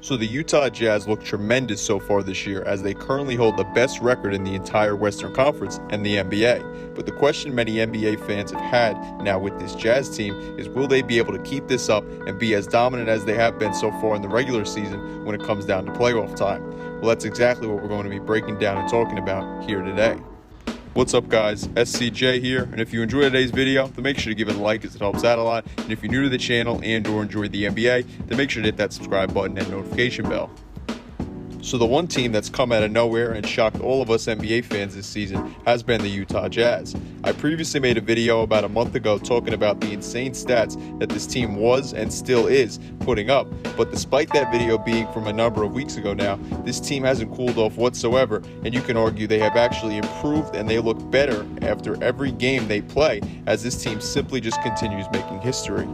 So the Utah Jazz look tremendous so far this year, as they currently hold the best record in the entire Western Conference and the NBA. But the question many NBA fans have had now with this Jazz team is, will they be able to keep this up and be as dominant as they have been so far in the regular season when it comes down to playoff time? Well, that's exactly what we're going to be breaking down and talking about here today. What's up, guys? SCJ here, and if you enjoyed today's video, then make sure to give it a like, as it helps out a lot. And if you're new to the channel and or enjoyed the NBA, then make sure to hit that subscribe button and notification bell. So the one team that's come out of nowhere and shocked all of us NBA fans this season has been the Utah Jazz. I previously made a video about a month ago talking about the insane stats that this team was and still is putting up, but despite that video being from a number of weeks ago now, this team hasn't cooled off whatsoever, and you can argue they have actually improved and they look better after every game they play, as this team simply just continues making history.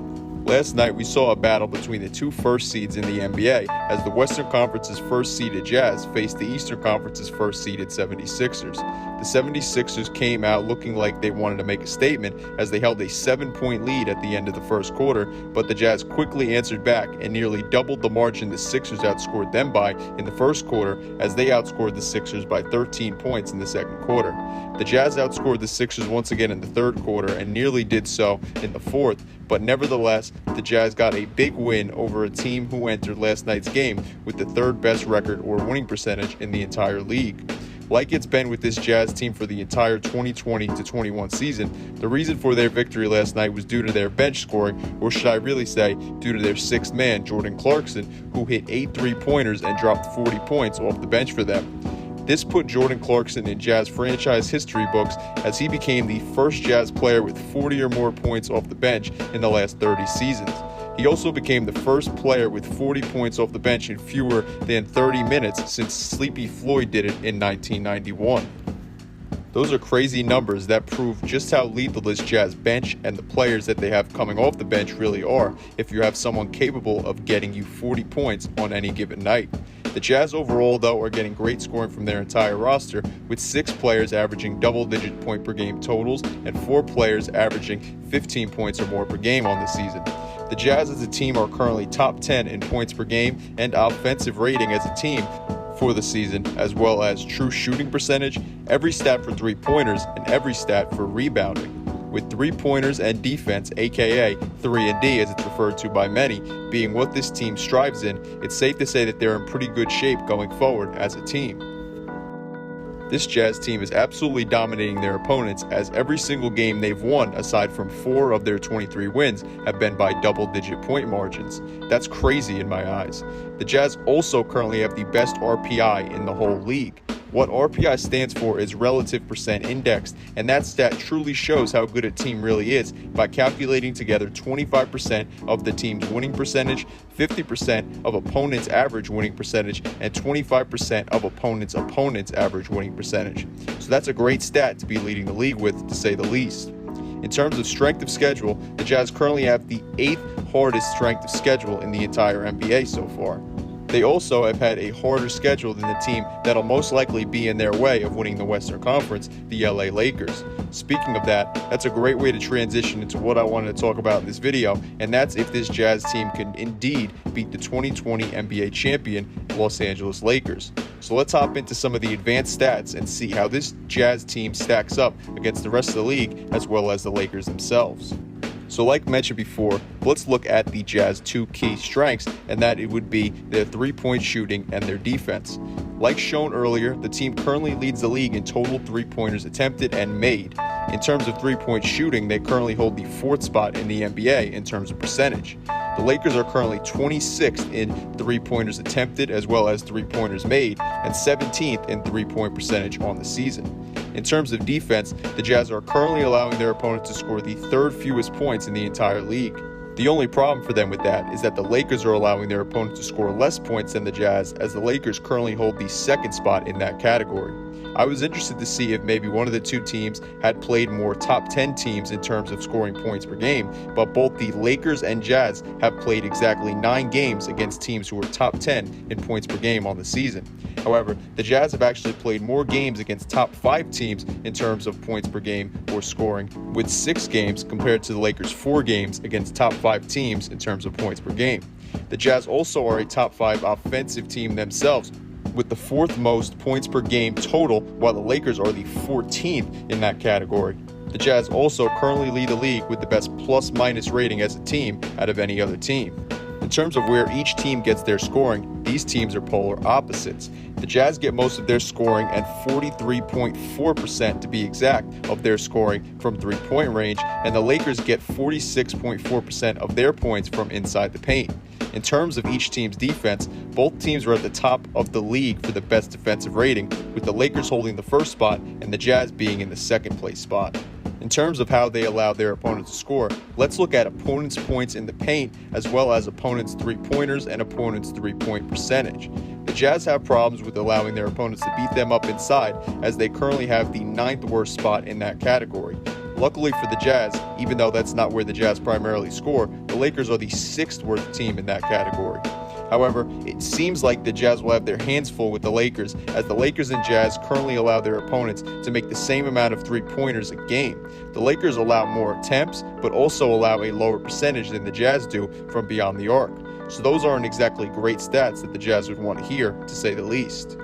Last night, we saw a battle between the two first seeds in the NBA, as the Western Conference's first seeded Jazz faced the Eastern Conference's first seeded 76ers. The 76ers came out looking like they wanted to make a statement, as they held a 7-point lead at the end of the first quarter, but the Jazz quickly answered back and nearly doubled the margin the Sixers outscored them by in the first quarter, as they outscored the Sixers by 13 points in the second quarter. The Jazz outscored the Sixers once again in the third quarter and nearly did so in the fourth, but nevertheless, the Jazz got a big win over a team who entered last night's game with the third best record or winning percentage in the entire league. Like it's been with this Jazz team for the entire 2020-21 season, the reason for their victory last night was due to their bench scoring, or should I really say, due to their sixth man, Jordan Clarkson, who hit 8 3-pointers and dropped 40 points off the bench for them. This put Jordan Clarkson in Jazz franchise history books, as he became the first Jazz player with 40 or more points off the bench in the last 30 seasons. He also became the first player with 40 points off the bench in fewer than 30 minutes since Sleepy Floyd did it in 1991. Those are crazy numbers that prove just how lethal this Jazz bench and the players that they have coming off the bench really are, if you have someone capable of getting you 40 points on any given night. The Jazz overall, though, are getting great scoring from their entire roster, with 6 players averaging double-digit point per game totals and 4 players averaging 15 points or more per game on the season. The Jazz as a team are currently top 10 in points per game and offensive rating as a team for the season, as well as true shooting percentage, every stat for three-pointers, and every stat for rebounding. With three-pointers and defense, aka 3-and-D as it's referred to by many, being what this team strives in, it's safe to say that they're in pretty good shape going forward as a team. This Jazz team is absolutely dominating their opponents, as every single game they've won, aside from 4 of their 23 wins, have been by double-digit point margins. That's crazy in my eyes. The Jazz also currently have the best RPI in the whole league. What RPI stands for is relative percent indexed, and that stat truly shows how good a team really is by calculating together 25% of the team's winning percentage, 50% of opponents' average winning percentage, and 25% of opponents' average winning percentage. So that's a great stat to be leading the league with, to say the least. In terms of strength of schedule, the Jazz currently have the 8th hardest strength of schedule in the entire NBA so far. They also have had a harder schedule than the team that'll most likely be in their way of winning the Western Conference, the LA Lakers. Speaking of that, that's a great way to transition into what I wanted to talk about in this video, and that's if this Jazz team can indeed beat the 2020 NBA champion Los Angeles Lakers. So let's hop into some of the advanced stats and see how this Jazz team stacks up against the rest of the league, as well as the Lakers themselves. So like mentioned before, let's look at the Jazz 2 key strengths, and that it would be their three-point shooting and their defense. Like shown earlier, the team currently leads the league in total three-pointers attempted and made. In terms of three-point shooting, they currently hold the 4th spot in the NBA in terms of percentage. The Lakers are currently 26th in three-pointers attempted as well as three-pointers made, and 17th in three-point percentage on the season. In terms of defense, the Jazz are currently allowing their opponents to score the 3rd fewest points in the entire league. The only problem for them with that is that the Lakers are allowing their opponents to score less points than the Jazz, as the Lakers currently hold the 2nd spot in that category. I was interested to see if maybe one of the two teams had played more top 10 teams in terms of scoring points per game, but both the Lakers and Jazz have played exactly 9 games against teams who are top 10 in points per game on the season. However, the Jazz have actually played more games against top 5 teams in terms of points per game or scoring, with 6 games compared to the Lakers' 4 games against top 5 teams in terms of points per game. The Jazz also are a top 5 offensive team themselves, with the 4th most points per game total, while the Lakers are the 14th in that category. The Jazz also currently lead the league with the best plus-minus rating as a team out of any other team. In terms of where each team gets their scoring, these teams are polar opposites. The Jazz get most of their scoring, and 43.4% to be exact of their scoring from three-point range, and the Lakers get 46.4% of their points from inside the paint. In terms of each team's defense, both teams are at the top of the league for the best defensive rating, with the Lakers holding the first spot and the Jazz being in the second place spot. In terms of how they allow their opponents to score, let's look at opponents' points in the paint, as well as opponents' three-pointers and opponents' three-point percentage. The Jazz have problems with allowing their opponents to beat them up inside, as they currently have the 9th worst spot in that category. Luckily for the Jazz, even though that's not where the Jazz primarily score, the Lakers are the 6th worst team in that category. However, it seems like the Jazz will have their hands full with the Lakers, as the Lakers and Jazz currently allow their opponents to make the same amount of three-pointers a game. The Lakers allow more attempts, but also allow a lower percentage than the Jazz do from beyond the arc. So those aren't exactly great stats that the Jazz would want to hear, to say the least.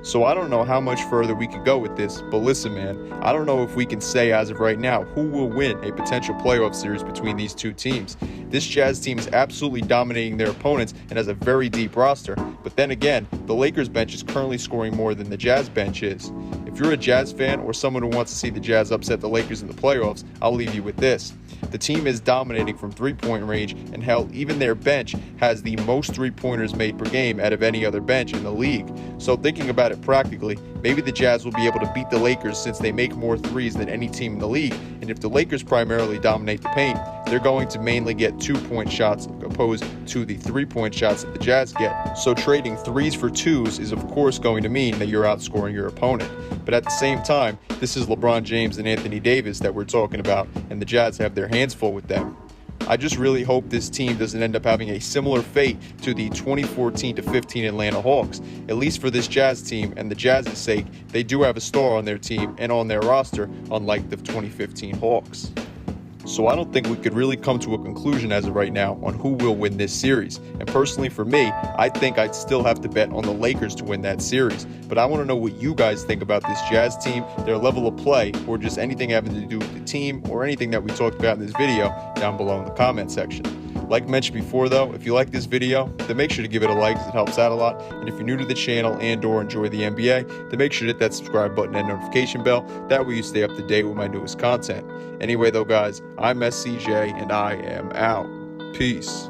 So I don't know how much further we could go with this, but listen, man, I don't know if we can say as of right now who will win a potential playoff series between these two teams. This Jazz team is absolutely dominating their opponents and has a very deep roster, but then again, the Lakers bench is currently scoring more than the Jazz bench is. If you're a Jazz fan or someone who wants to see the Jazz upset the Lakers in the playoffs, I'll leave you with this. The team is dominating from three-point range, and hell, even their bench has the most three-pointers made per game out of any other bench in the league. So thinking about it practically, maybe the Jazz will be able to beat the Lakers since they make more threes than any team in the league, and if the Lakers primarily dominate the paint, they're going to mainly get 2-point shots opposed to the 3-point shots that the Jazz get. So trading threes for twos is of course going to mean that you're outscoring your opponent. But at the same time, this is LeBron James and Anthony Davis that we're talking about, and the Jazz have their hands full with them. I just really hope this team doesn't end up having a similar fate to the 2014-15 Atlanta Hawks. At least for this Jazz team and the Jazz's sake, they do have a star on their team and on their roster, unlike the 2015 Hawks. So I don't think we could really come to a conclusion as of right now on who will win this series. And personally for me, I think I'd still have to bet on the Lakers to win that series. But I want to know what you guys think about this Jazz team, their level of play, or just anything having to do with the team or anything that we talked about in this video down below in the comment section. Like mentioned before though, if you like this video, then make sure to give it a like as it helps out a lot. And if you're new to the channel and or enjoy the NBA, then make sure to hit that subscribe button and notification bell. That way you stay up to date with my newest content. Anyway though guys, I'm SCJ and I am out. Peace.